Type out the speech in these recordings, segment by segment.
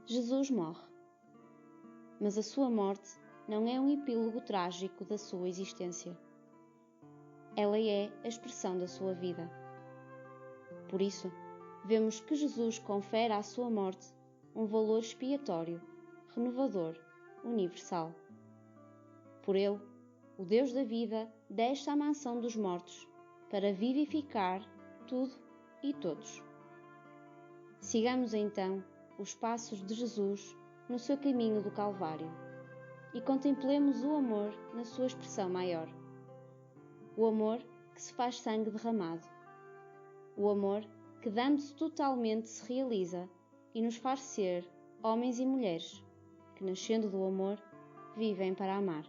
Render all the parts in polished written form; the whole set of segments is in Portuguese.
Jesus morre. Mas a sua morte não é um epílogo trágico da sua existência. Ela é a expressão da sua vida. Por isso, vemos que Jesus confere à sua morte um valor expiatório, renovador, universal. Por ele, o Deus da vida deixa a mansão dos mortos para vivificar tudo e todos. Sigamos então os passos de Jesus no seu caminho do Calvário e contemplemos o amor na sua expressão maior. O amor que se faz sangue derramado. O amor que, dando-se totalmente, se realiza e nos faz ser homens e mulheres que, nascendo do amor, vivem para amar,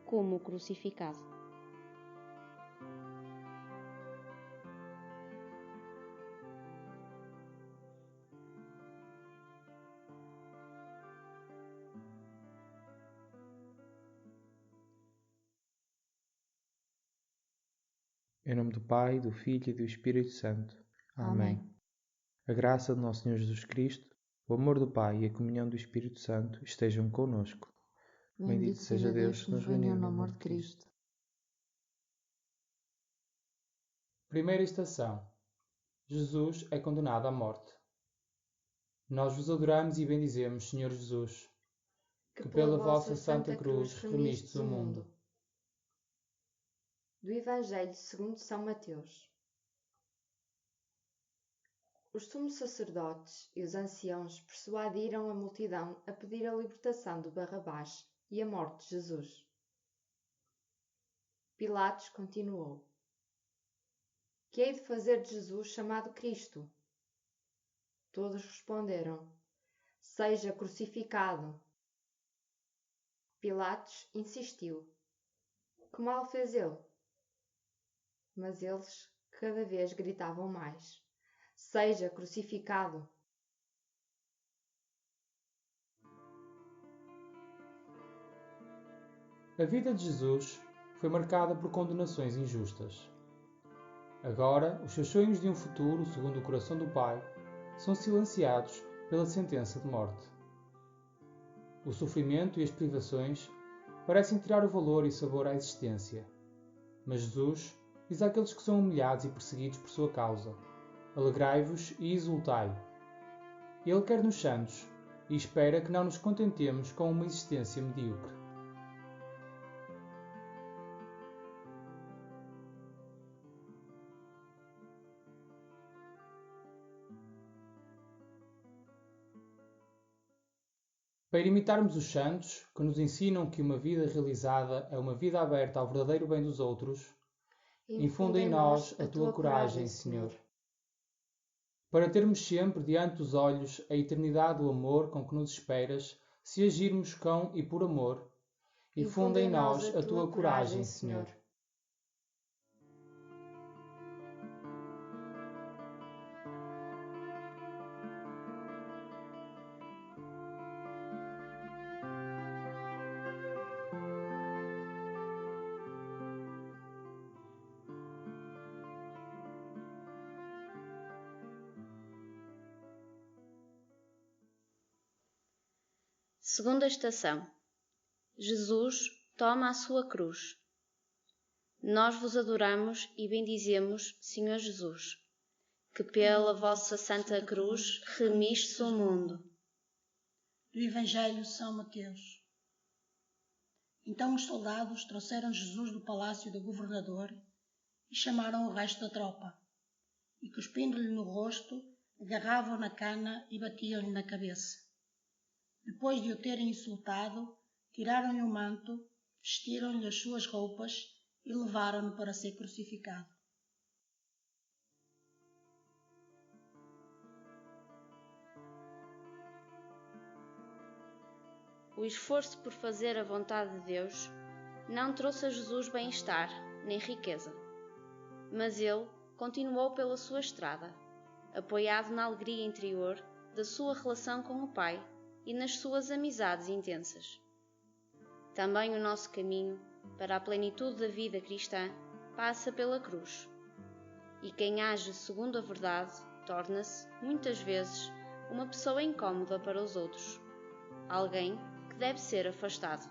como o crucificado. Em nome do Pai, do Filho e do Espírito Santo. Amém. A graça do nosso Senhor Jesus Cristo, o amor do Pai e a comunhão do Espírito Santo estejam connosco. Bendito seja Deus que nos reuniu no amor de Cristo. Primeira estação. Jesus é condenado à morte. Nós vos adoramos e bendizemos, Senhor Jesus, que pela vossa Santa Cruz remistes o mundo. Do Evangelho segundo São Mateus. Os sumos sacerdotes e os anciãos persuadiram a multidão a pedir a libertação de Barrabás e a morte de Jesus. Pilatos continuou: Que hei de fazer de Jesus chamado Cristo? Todos responderam: Seja crucificado. Pilatos insistiu: Que mal fez ele? Mas eles cada vez gritavam mais: Seja crucificado! A vida de Jesus foi marcada por condenações injustas. Agora, os seus sonhos de um futuro segundo o coração do Pai são silenciados pela sentença de morte. O sofrimento e as privações parecem tirar o valor e sabor à existência. Mas Jesus diz àqueles que são humilhados e perseguidos por sua causa: Alegrai-vos e exultai. Ele quer-nos santos e espera que não nos contentemos com uma existência medíocre. Para imitarmos os santos, que nos ensinam que uma vida realizada é uma vida aberta ao verdadeiro bem dos outros, infunde em nós a tua coragem, Senhor. Para termos sempre diante dos olhos a eternidade do amor com que nos esperas, se agirmos com e por amor, infunde em nós a tua coragem, Senhor. Segunda estação. Jesus toma a sua cruz. Nós vos adoramos e bendizemos, Senhor Jesus, que pela vossa Santa Cruz remistes o mundo. Do Evangelho de São Mateus. Então os soldados trouxeram Jesus do palácio do governador e chamaram o resto da tropa, e cuspindo-lhe no rosto, agarravam na cana e batiam-lhe na cabeça. Depois de o terem insultado, tiraram-lhe o manto, vestiram-lhe as suas roupas e levaram-no para ser crucificado. O esforço por fazer a vontade de Deus não trouxe a Jesus bem-estar nem riqueza, mas ele continuou pela sua estrada, apoiado na alegria interior da sua relação com o Pai e nas suas amizades intensas. Também o nosso caminho para a plenitude da vida cristã passa pela cruz, e quem age segundo a verdade torna-se, muitas vezes, uma pessoa incômoda para os outros, alguém que deve ser afastado.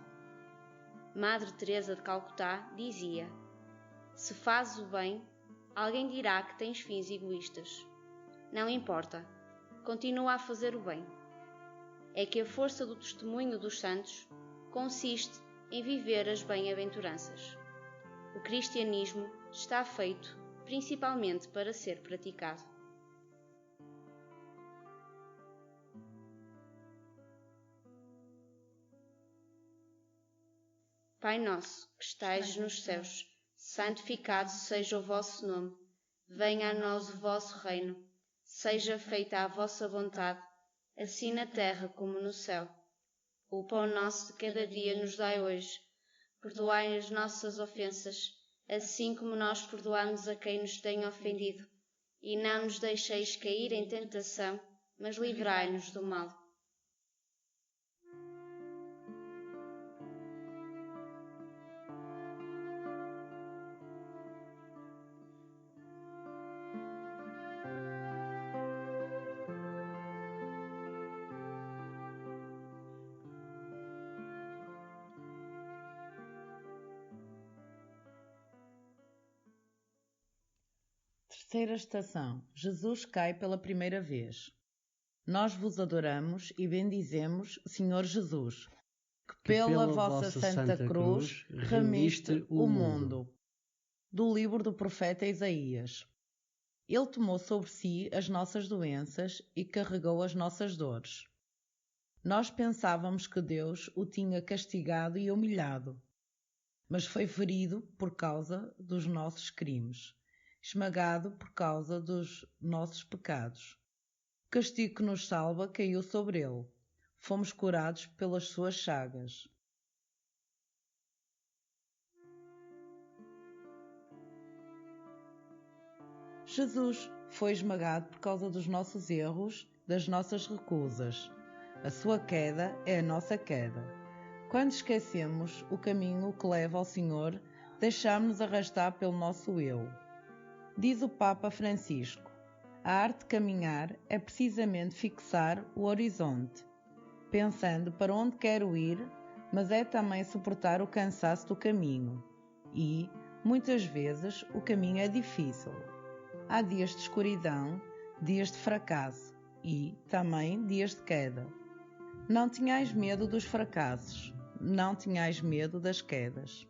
Madre Teresa de Calcutá dizia: se fazes o bem, alguém dirá que tens fins egoístas. Não importa, continua a fazer o bem. É que a força do testemunho dos santos consiste em viver as bem-aventuranças. O cristianismo está feito principalmente para ser praticado. Pai nosso, que estais nos céus, santificado seja o vosso nome. Venha a nós o vosso reino. Seja feita a vossa vontade, assim na terra como no céu. O pão nosso de cada dia nos dai hoje. Perdoai as nossas ofensas, assim como nós perdoamos a quem nos tem ofendido. E não nos deixeis cair em tentação, mas livrai-nos do mal. Terceira estação. Jesus cai pela primeira vez. Nós vos adoramos e bendizemos, Senhor Jesus, que pela vossa Santa Cruz remiste o mundo. Do livro do profeta Isaías. Ele tomou sobre si as nossas doenças e carregou as nossas dores. Nós pensávamos que Deus o tinha castigado e humilhado, mas foi ferido por causa dos nossos crimes, esmagado por causa dos nossos pecados. O castigo que nos salva caiu sobre ele. Fomos curados pelas suas chagas. Jesus foi esmagado por causa dos nossos erros, das nossas recusas. A sua queda é a nossa queda. Quando esquecemos o caminho que leva ao Senhor, deixamos-nos arrastar pelo nosso eu. Diz o Papa Francisco: a arte de caminhar é precisamente fixar o horizonte, pensando para onde quero ir, mas é também suportar o cansaço do caminho. E, muitas vezes, o caminho é difícil. Há dias de escuridão, dias de fracasso e, também, dias de queda. Não tenhais medo dos fracassos, não tenhais medo das quedas.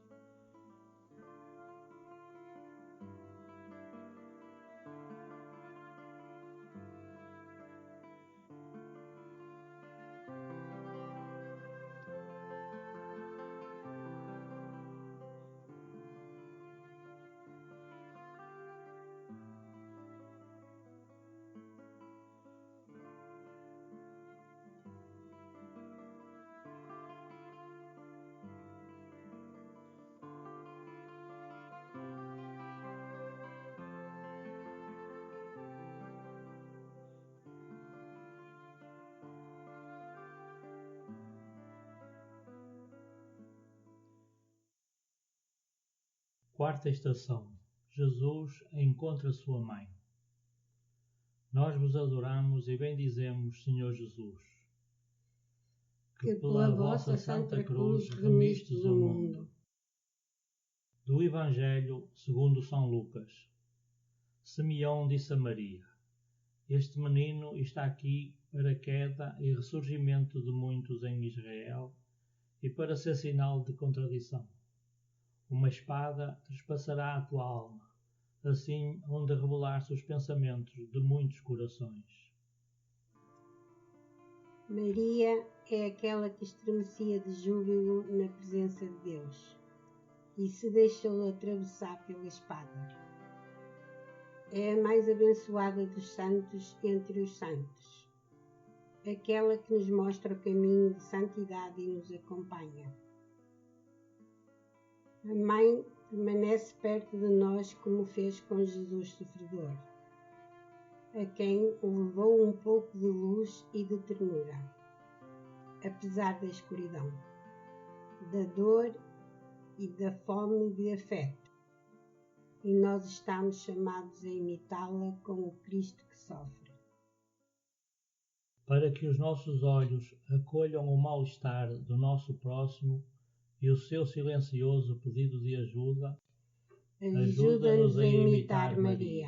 Quarta estação. Jesus encontra sua mãe. Nós vos adoramos e bendizemos, Senhor Jesus, que pela vossa Santa Cruz remistes o mundo. Do Evangelho segundo São Lucas. Simeão disse a Maria: este menino está aqui para a queda e ressurgimento de muitos em Israel e para ser sinal de contradição. Uma espada trespassará a tua alma, assim hão de revelar-se os pensamentos de muitos corações. Maria é aquela que estremecia de júbilo na presença de Deus e se deixou atravessar pela espada. É a mais abençoada dos santos entre os santos, aquela que nos mostra o caminho de santidade e nos acompanha. A Mãe permanece perto de nós como fez com Jesus sofredor, a quem levou um pouco de luz e de ternura, apesar da escuridão, da dor e da fome de afeto. E nós estamos chamados a imitá-la como o Cristo que sofre. para que os nossos olhos acolham o mal-estar do nosso próximo e o seu silencioso pedido de ajuda, ajuda-nos a imitar Maria.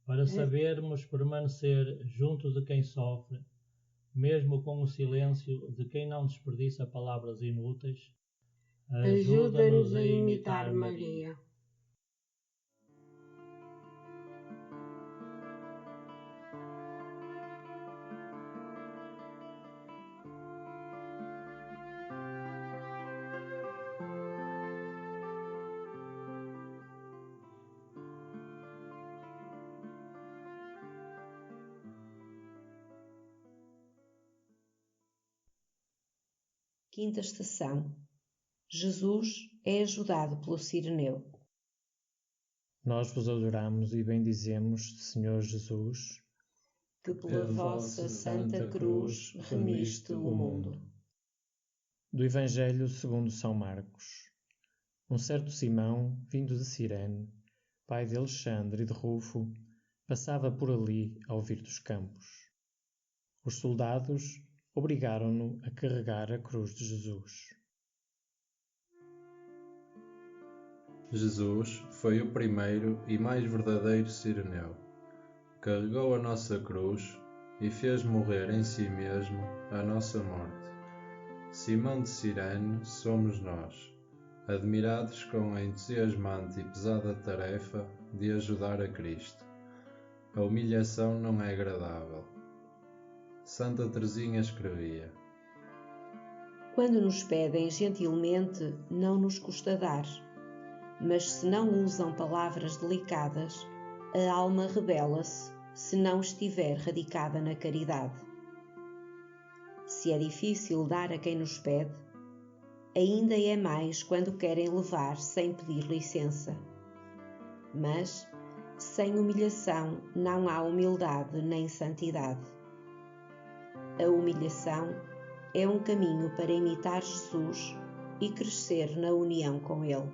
Para sabermos permanecer junto de quem sofre, mesmo com o silêncio de quem não desperdiça palavras inúteis, ajuda-nos a imitar Maria. Quinta estação. Jesus é ajudado pelo Cireneu. Nós vos adoramos e bendizemos, Senhor Jesus, que pela vossa Santa Cruz remiste o mundo. Do Evangelho segundo São Marcos. Um certo Simão, vindo de Cirene, pai de Alexandre e de Rufo, passava por ali ao vir dos campos. Os soldados obrigaram-no a carregar a cruz de Jesus. Jesus foi o primeiro e mais verdadeiro Cireneu. Carregou a nossa cruz e fez morrer em si mesmo a nossa morte. Simão de Cirene somos nós, admirados com a entusiasmante e pesada tarefa de ajudar a Cristo. A humilhação não é agradável. Santa Teresinha escrevia: Quando nos pedem gentilmente, não nos custa dar, mas se não usam palavras delicadas, a alma rebela-se se não estiver radicada na caridade. Se é difícil dar a quem nos pede, ainda é mais quando querem levar sem pedir licença. Mas, sem humilhação, não há humildade nem santidade. A humilhação é um caminho para imitar Jesus e crescer na união com Ele.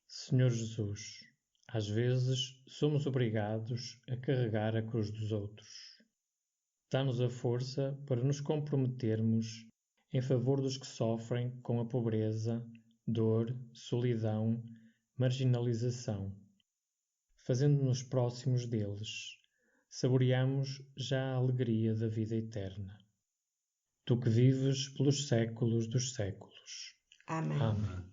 Senhor Jesus, às vezes somos obrigados a carregar a cruz dos outros. Dá-nos a força para nos comprometermos em favor dos que sofrem com a pobreza, dor, solidão, marginalização. Fazendo-nos próximos deles, saboreamos já a alegria da vida eterna. Tu que vives pelos séculos dos séculos. Amém. Amém.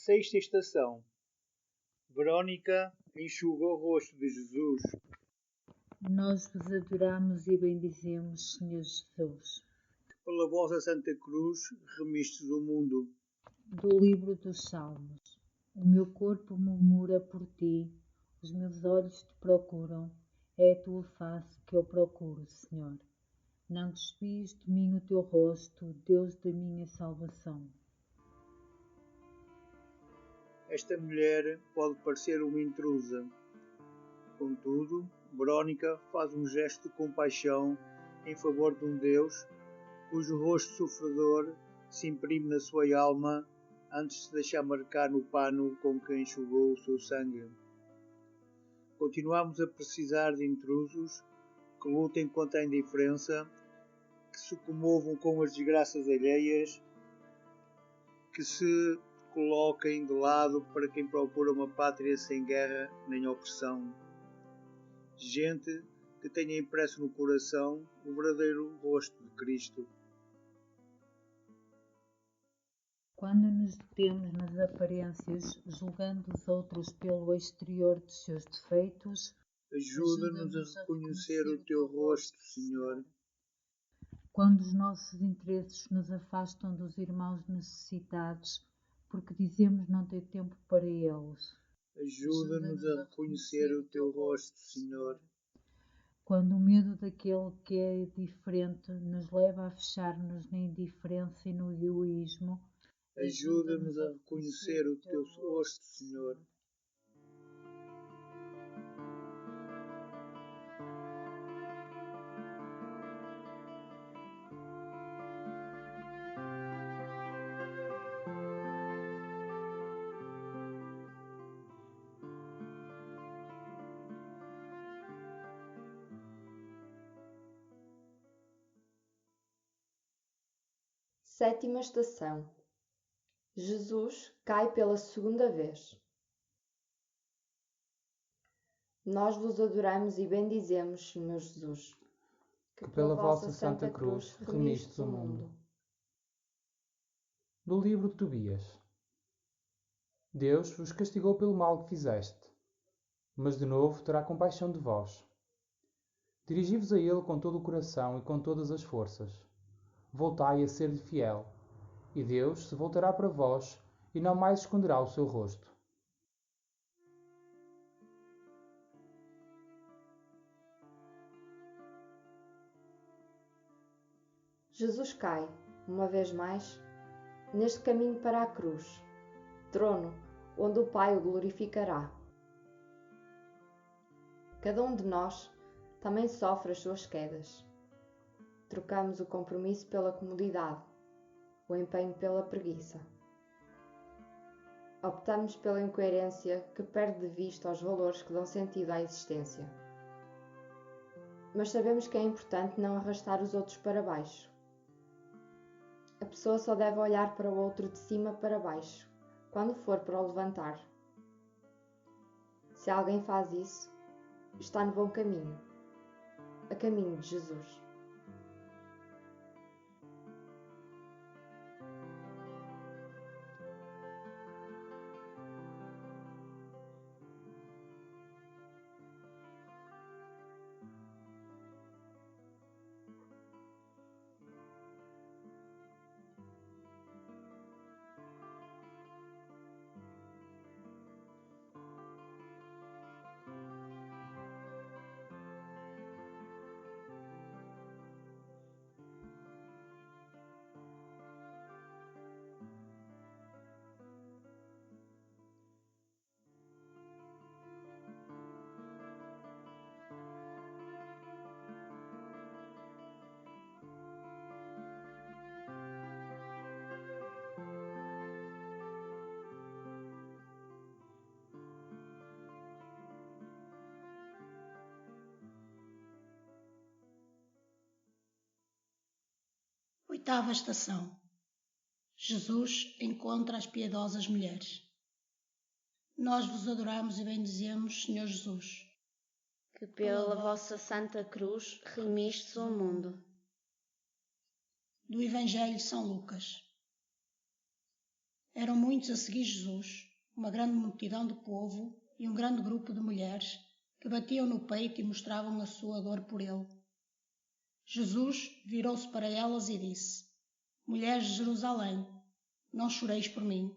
Sexta estação. Verônica enxuga o rosto de Jesus. Nós vos adoramos e bendizemos, Senhor Jesus. Pela vossa Santa Cruz remistes o mundo. Do livro dos Salmos. O meu corpo murmura por ti, os meus olhos te procuram. É a tua face que eu procuro, Senhor. Não desvies de mim o teu rosto, Deus da minha salvação. Esta mulher pode parecer uma intrusa. Contudo, Verônica faz um gesto de compaixão em favor de um Deus cujo rosto sofredor se imprime na sua alma antes de se deixar marcar no pano com que enxugou o seu sangue. Continuamos a precisar de intrusos que lutem contra a indiferença, que se comovam com as desgraças alheias, que se coloquem de lado para quem procura uma pátria sem guerra nem opressão. Gente que tenha impresso no coração o verdadeiro rosto de Cristo. Quando nos detemos nas aparências, julgando os outros pelo exterior dos seus defeitos, ajuda-nos a reconhecer o teu rosto, Senhor. Quando os nossos interesses nos afastam dos irmãos necessitados, porque dizemos não ter tempo para eles, ajuda-nos a reconhecer o teu rosto, Senhor. quando o medo daquele que é diferente nos leva a fechar-nos na indiferença e no egoísmo, ajuda-nos a reconhecer o teu rosto, Senhor. Sétima estação. Jesus cai pela segunda vez. Nós vos adoramos e bendizemos, Senhor Jesus, que pela vossa Santa Cruz remistes o mundo. Do livro de Tobias. Deus vos castigou pelo mal que fizeste, mas de novo terá compaixão de vós. Dirigi-vos a Ele com todo o coração e com todas as forças. Voltai a ser-lhe fiel, e Deus se voltará para vós e não mais esconderá o seu rosto. Jesus cai, uma vez mais, neste caminho para a cruz, trono onde o Pai o glorificará. Cada um de nós também sofre as suas quedas. Trocamos o compromisso pela comodidade, o empenho pela preguiça. Optamos pela incoerência que perde de vista os valores que dão sentido à existência. Mas sabemos que é importante não arrastar os outros para baixo. A pessoa só deve olhar para o outro de cima para baixo, quando for para o levantar. Se alguém faz isso, está no bom caminho, a caminho de Jesus. Oitava estação. Jesus encontra as piedosas mulheres. Nós vos adoramos e bendizemos, Senhor Jesus, que pela vossa Santa Cruz remistes o mundo. Do Evangelho de São Lucas. Eram muitos a seguir Jesus, uma grande multidão de povo e um grande grupo de mulheres que batiam no peito e mostravam a sua dor por ele. Jesus virou-se para elas e disse: Mulheres de Jerusalém, não choreis por mim,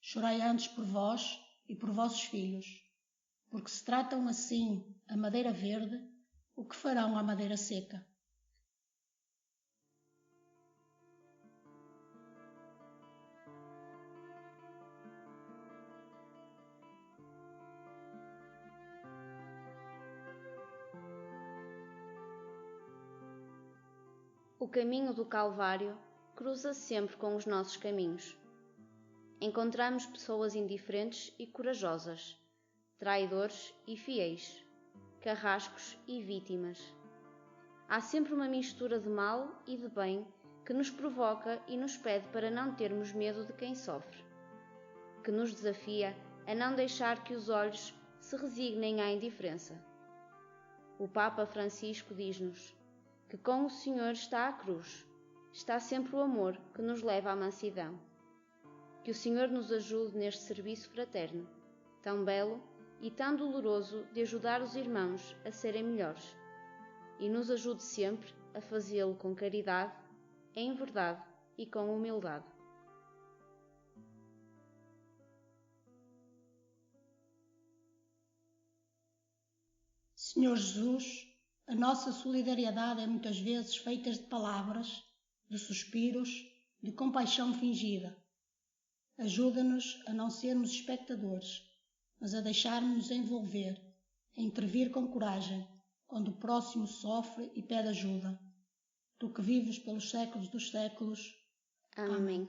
chorai antes por vós e por vossos filhos, porque se tratam assim a madeira verde, o que farão à madeira seca? O caminho do Calvário cruza sempre com os nossos caminhos. Encontramos pessoas indiferentes e corajosas, traidores e fiéis, carrascos e vítimas. Há sempre uma mistura de mal e de bem que nos provoca e nos pede para não termos medo de quem sofre, que nos desafia a não deixar que os olhos se resignem à indiferença. O Papa Francisco diz-nos que com o Senhor está a cruz, está sempre o amor que nos leva à mansidão. Que o Senhor nos ajude neste serviço fraterno, tão belo e tão doloroso de ajudar os irmãos a serem melhores, e nos ajude sempre a fazê-lo com caridade, em verdade e com humildade. Senhor Jesus, A nossa solidariedade é muitas vezes feita de palavras, de suspiros, de compaixão fingida. Ajuda-nos a não sermos espectadores, mas a deixarmos-nos envolver, a intervir com coragem, quando o próximo sofre e pede ajuda. Tu que vives pelos séculos dos séculos. Amém.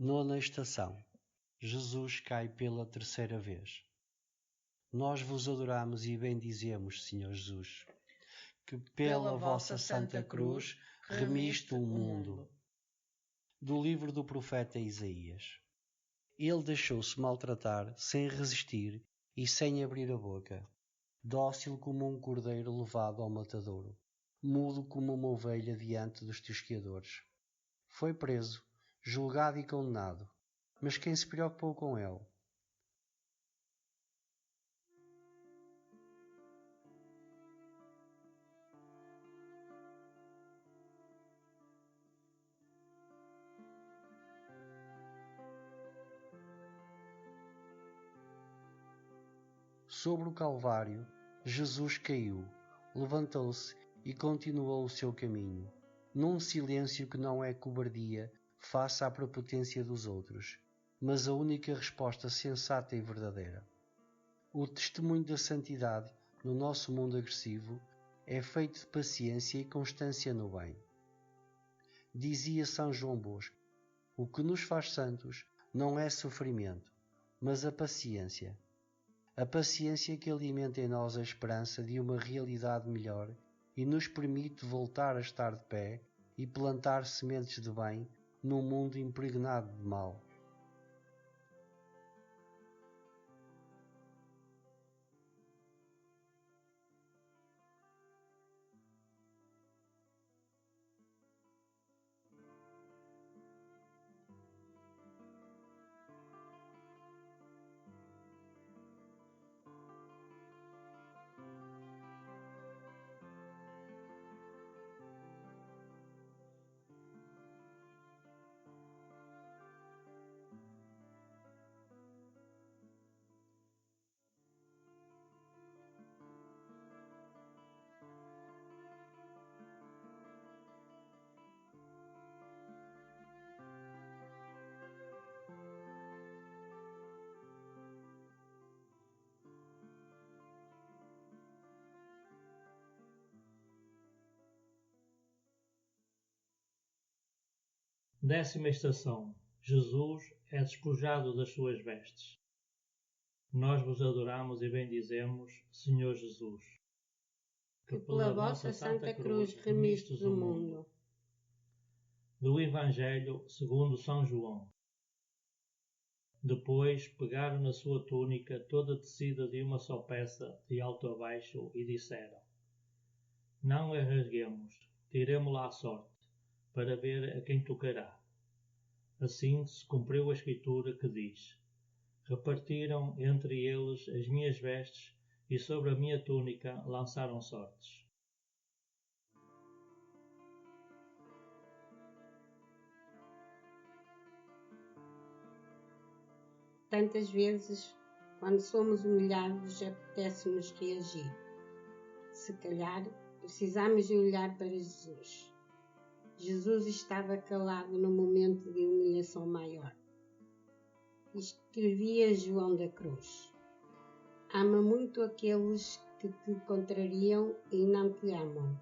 Nona estação. Jesus cai pela terceira vez. Nós vos adoramos e bendizemos, Senhor Jesus, que pela vossa Santa Cruz remiste o mundo. Do livro do profeta Isaías. Ele deixou-se maltratar sem resistir e sem abrir a boca, dócil como um cordeiro levado ao matadouro, mudo como uma ovelha diante dos tosqueadores. Foi preso, julgado e condenado, mas quem se preocupou com ele? Sobre o Calvário, Jesus caiu, levantou-se e continuou o seu caminho, num silêncio que não é cobardia face à prepotência dos outros, mas a única resposta sensata e verdadeira. O testemunho da santidade no nosso mundo agressivo é feito de paciência e constância no bem. Dizia São João Bosco, o que nos faz santos não é sofrimento, mas a paciência. A paciência que alimenta em nós a esperança de uma realidade melhor e nos permite voltar a estar de pé e plantar sementes de bem num mundo impregnado de mal. Décima estação. Jesus é despojado das suas vestes. Nós vos adoramos e bendizemos, Senhor Jesus, que pela vossa Santa Cruz remistes o mundo. Do Evangelho segundo São João. Depois pegaram na sua túnica toda tecida de uma só peça, de alto a baixo, e disseram: Não a rasguemos, tiremo-la à sorte, para ver a quem tocará. Assim se cumpriu a Escritura que diz: Repartiram entre eles as minhas vestes e sobre a minha túnica lançaram sortes. Tantas vezes, quando somos humilhados, apetece-nos reagir. Se calhar, precisamos de olhar para Jesus. Jesus estava calado no momento de humilhação maior. Escrevia João da Cruz: Ama muito aqueles que te contrariam e não te amam,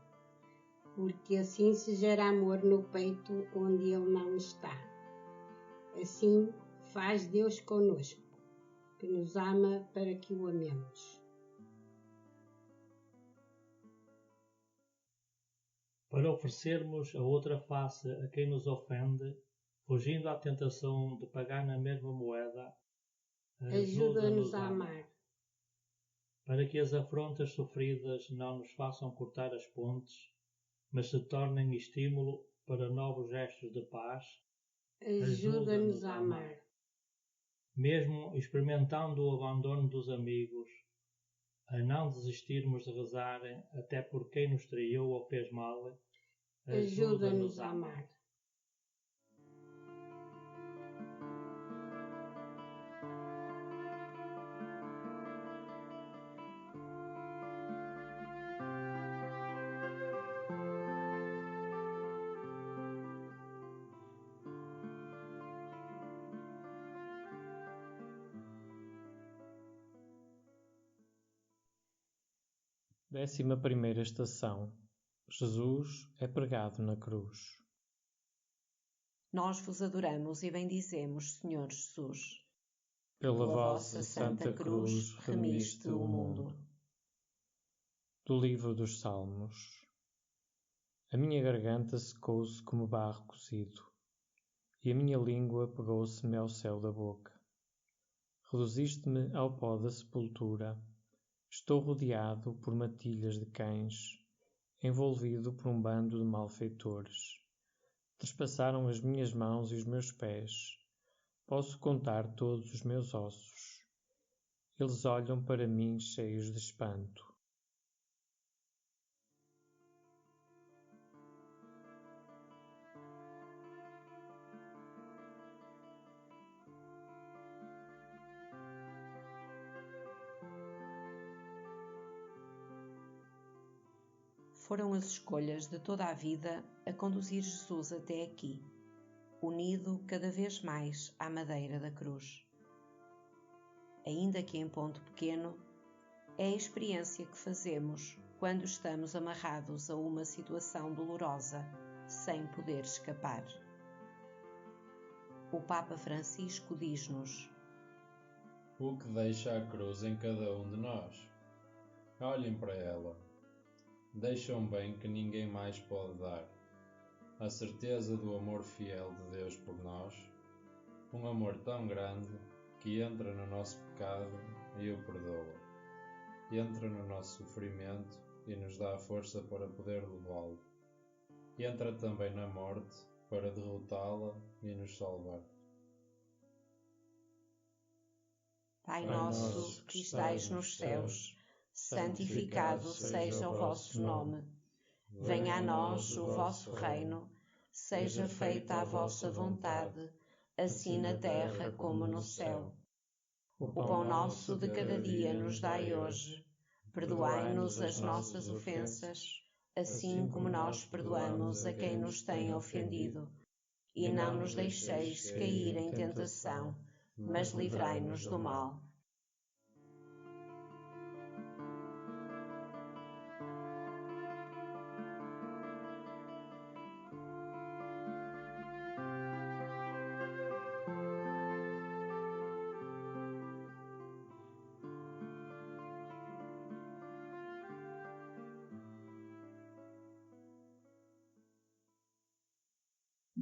porque assim se gera amor no peito onde ele não está. Assim faz Deus conosco, que nos ama para que o amemos. Para oferecermos a outra face a quem nos ofende, fugindo à tentação de pagar na mesma moeda, ajuda-nos a amar. Para que as afrontas sofridas não nos façam cortar as pontes, mas se tornem estímulo para novos gestos de paz, Ajuda-nos a amar. Mesmo experimentando o abandono dos amigos, a não desistirmos de rezar até por quem nos traiu ou fez mal. Ajuda-nos a amar. Décima primeira estação. Jesus é pregado na cruz. Nós vos adoramos e bendizemos, Senhor Jesus. Pela vossa santa cruz remiste o mundo. Do livro dos Salmos. A minha garganta secou-se como barro cozido, e a minha língua pegou-se-me ao céu da boca. Reduziste-me ao pó da sepultura. Estou rodeado por matilhas de cães, envolvido por um bando de malfeitores. Trespassaram as minhas mãos e os meus pés. Posso contar todos os meus ossos. Eles olham para mim cheios de espanto. Foram as escolhas de toda a vida a conduzir Jesus até aqui, unido cada vez mais à madeira da cruz. Ainda que em ponto pequeno, é a experiência que fazemos quando estamos amarrados a uma situação dolorosa, sem poder escapar. O Papa Francisco diz-nos: o que deixa a cruz em cada um de nós. Olhem para ela. Deixa um bem que ninguém mais pode dar. A certeza do amor fiel de Deus por nós, um amor tão grande que entra no nosso pecado e o perdoa. Entra no nosso sofrimento e nos dá a força para poder levá-lo. Entra também na morte para derrotá-la e nos salvar. Pai nosso que estais nos céus, santificado seja o vosso nome. Venha a nós o vosso reino, seja feita a vossa vontade, assim na terra como no céu. O pão nosso de cada dia nos dai hoje. Perdoai-nos as nossas ofensas, assim como nós perdoamos a quem nos tem ofendido. E não nos deixeis cair em tentação, mas livrai-nos do mal.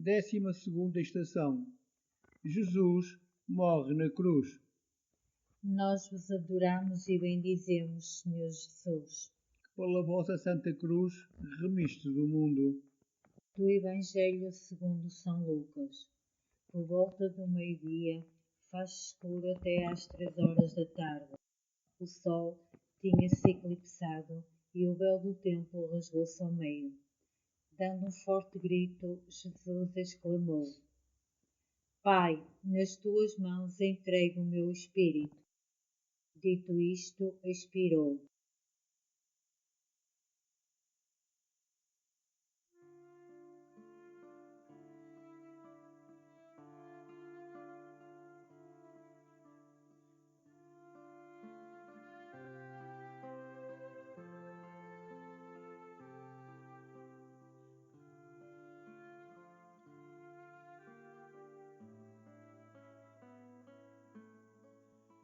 Décima segunda estação. Jesus morre na cruz. Nós vos adoramos e bendizemos, Senhor Jesus. Que pela vossa santa cruz remistes o mundo. Do Evangelho segundo São Lucas. Por volta do meio-dia, faz escuro até às 3 horas da tarde. O sol tinha-se eclipsado e o véu do templo rasgou-se ao meio. Dando um forte grito, Jesus exclamou: Pai, nas tuas mãos entrego o meu espírito. Dito isto, expirou.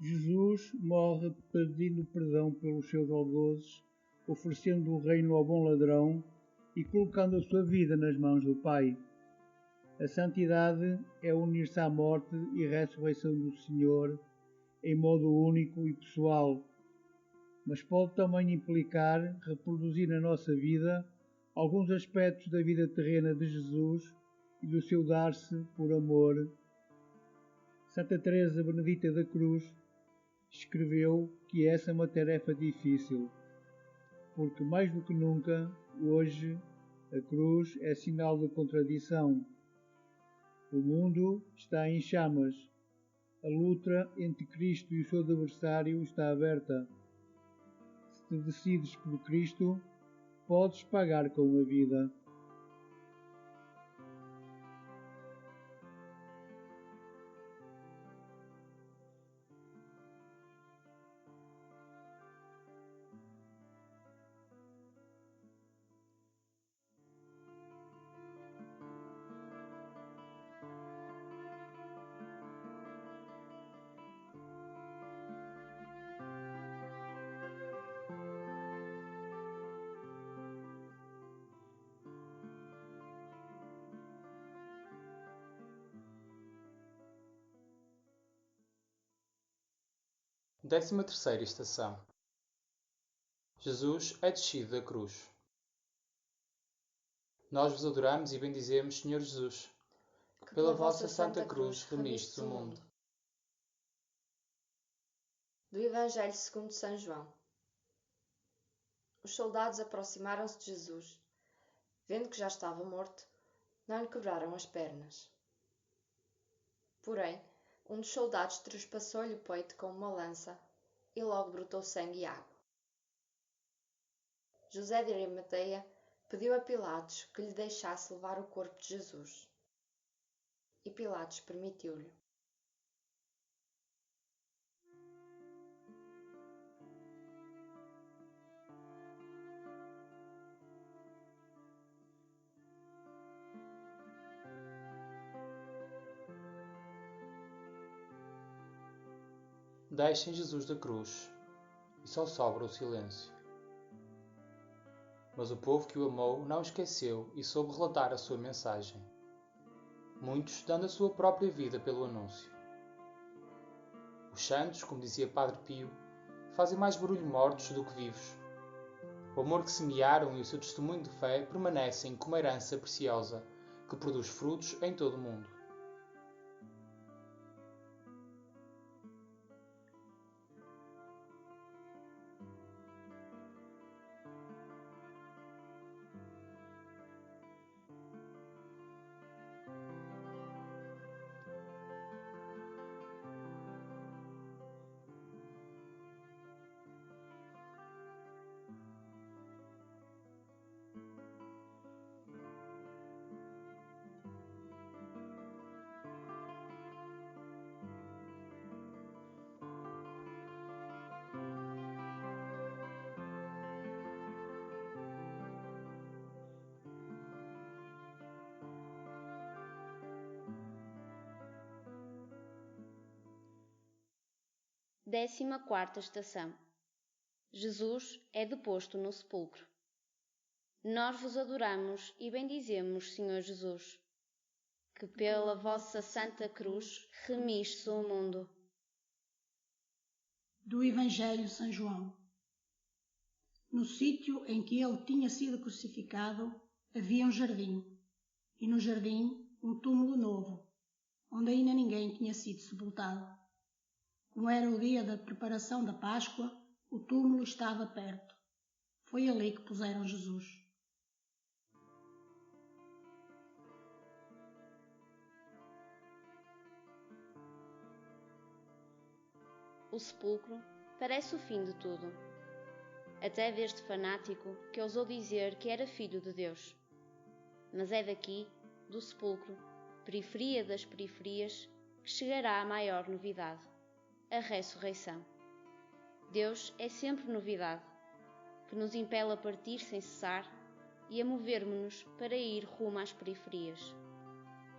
Jesus morre pedindo perdão pelos seus algozes, oferecendo o reino ao bom ladrão e colocando a sua vida nas mãos do Pai. A santidade é unir-se à morte e ressurreição do Senhor em modo único e pessoal, mas pode também implicar reproduzir na nossa vida alguns aspectos da vida terrena de Jesus e do seu dar-se por amor, Santa Teresa Benedita da Cruz escreveu que essa é uma tarefa difícil, porque mais do que nunca, hoje, a cruz é sinal de contradição. O mundo está em chamas. A luta entre Cristo e o seu adversário está aberta. Se te decides por Cristo, podes pagar com a vida. Décima terceira estação. Jesus é descido da cruz. Nós vos adoramos e bendizemos, Senhor Jesus, que pela vossa santa cruz remistes o mundo. Do Evangelho segundo São João. Os soldados aproximaram-se de Jesus. Vendo que já estava morto, não lhe quebraram as pernas. Porém, um dos soldados trespassou-lhe o peito com uma lança e logo brotou sangue e água. José de Arimateia pediu a Pilatos que lhe deixasse levar o corpo de Jesus. E Pilatos permitiu-lhe. Deixem Jesus da cruz, e só sobra o silêncio. Mas o povo que o amou não esqueceu e soube relatar a sua mensagem, muitos dando a sua própria vida pelo anúncio. Os santos, como dizia Padre Pio, fazem mais barulho mortos do que vivos. O amor que semearam e o seu testemunho de fé permanecem como herança preciosa, que produz frutos em todo o mundo. Décima quarta estação. Jesus é deposto no sepulcro. Nós vos adoramos e bendizemos, Senhor Jesus, que pela vossa santa cruz remistes o mundo. Do Evangelho São João. No sítio em que ele tinha sido crucificado havia um jardim, e no jardim um túmulo novo, onde ainda ninguém tinha sido sepultado. Como era o dia da preparação da Páscoa, o túmulo estava perto. Foi ali que puseram Jesus. O sepulcro parece o fim de tudo. Até deste fanático que ousou dizer que era filho de Deus. Mas é daqui, do sepulcro, periferia das periferias, que chegará a maior novidade: a ressurreição. Deus é sempre novidade, que nos impele a partir sem cessar e a movermos-nos para ir rumo às periferias.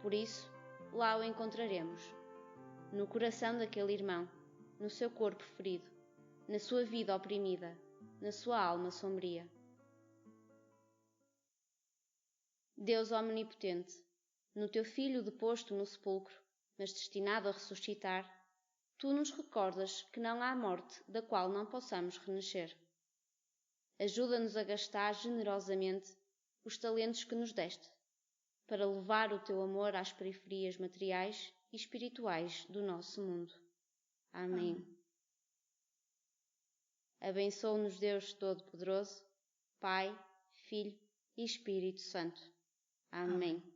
Por isso, lá o encontraremos, no coração daquele irmão, no seu corpo ferido, na sua vida oprimida, na sua alma sombria. Deus omnipotente, no teu Filho deposto no sepulcro, mas destinado a ressuscitar, tu nos recordas que não há morte da qual não possamos renascer. Ajuda-nos a gastar generosamente os talentos que nos deste, para levar o teu amor às periferias materiais e espirituais do nosso mundo. Amém. Abençoe-nos Deus Todo-Poderoso, Pai, Filho e Espírito Santo. Amém.